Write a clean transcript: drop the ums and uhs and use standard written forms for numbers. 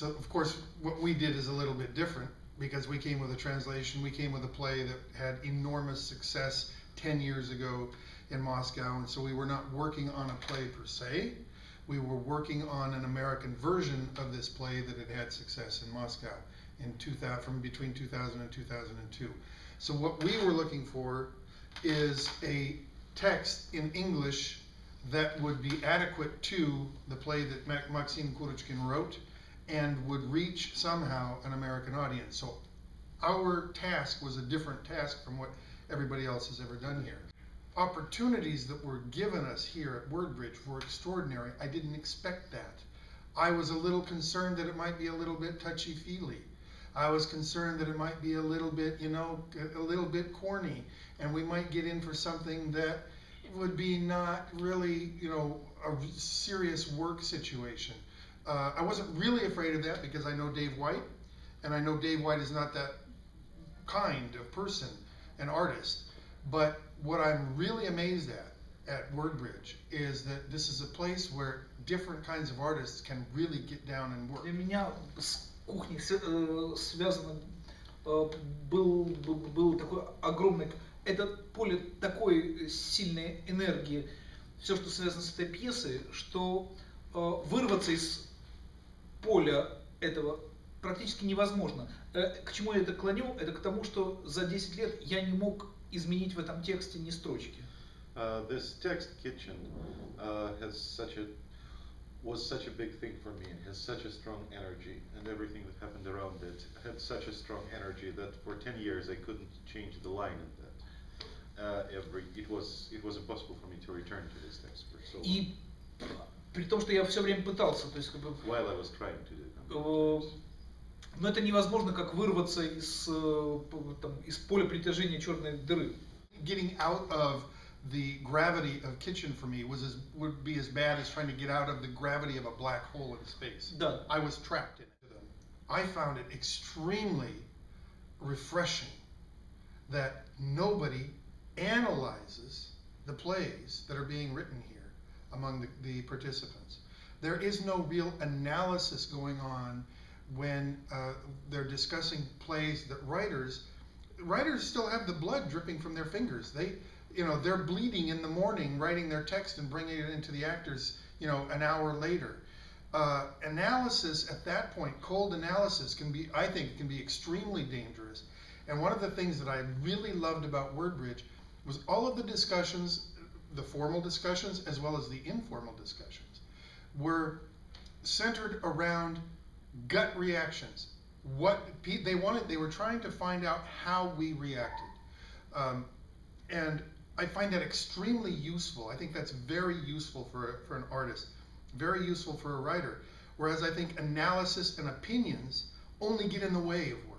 of course, what we did is a little bit different because we came with a translation. We came with a play that had enormous success 10 years ago in Moscow, and so we were not working on a play per se. We were working on an American version of this play that had had success in Moscow in from between 2000 and 2002. So what we were looking for is a text in English that would be adequate to the play that Maksym Kurochkin wrote and would reach somehow an American audience. So our task was a different task from what everybody else has ever done here. Opportunities that were given us here at WordBRIDGE were extraordinary. I didn't expect that. I was a little concerned that it might be a little bit touchy-feely. I was concerned that it might be a little bit, a little bit corny, and we might get in for something that would be not really, a serious work situation. I wasn't really afraid of that because I know Dave White, and I know Dave White is not that kind of person, an artist. But what I'm really amazed at WordBRIDGE is that this is a place where different kinds of artists can really get down and work. Для меня с кухней связано был такой огромный, это поле такой сильной энергии, все, что связано с этой пьесой, что вырваться из поля этого практически невозможно. К чему я это клоню? Это к тому, что за 10 лет я не мог изменить в этом тексте ни строчки. This text kitchen was such a big thing for me. It has such a strong energy, and everything that happened around it had such a strong energy that for 10 years I couldn't change the line of that. It was impossible for me to return to this text for so long. И при том, что я все время пытался, то есть while I was trying to do it. Но это невозможно, как вырваться из поля притяжения черной дыры. Getting out of the gravity of kitchen for me would be as bad as trying to get out of the gravity of a black hole in space. Да. I was trapped in it. I found it extremely refreshing that nobody analyzes the plays that are being written here among the participants. There is no real analysis going on when they're discussing plays that writers still have the blood dripping from their fingers. They're bleeding in the morning writing their text and bringing it into the actors, an hour later. Analysis at that point, cold analysis I think can be extremely dangerous. And one of the things that I really loved about WordBRIDGE was all of the discussions, the formal discussions as well as the informal discussions, were centered around gut reactions. What they wanted, they were trying to find out how we reacted. And I find that extremely useful. I think that's very useful for an artist, very useful for a writer. Whereas I think analysis and opinions only get in the way of work.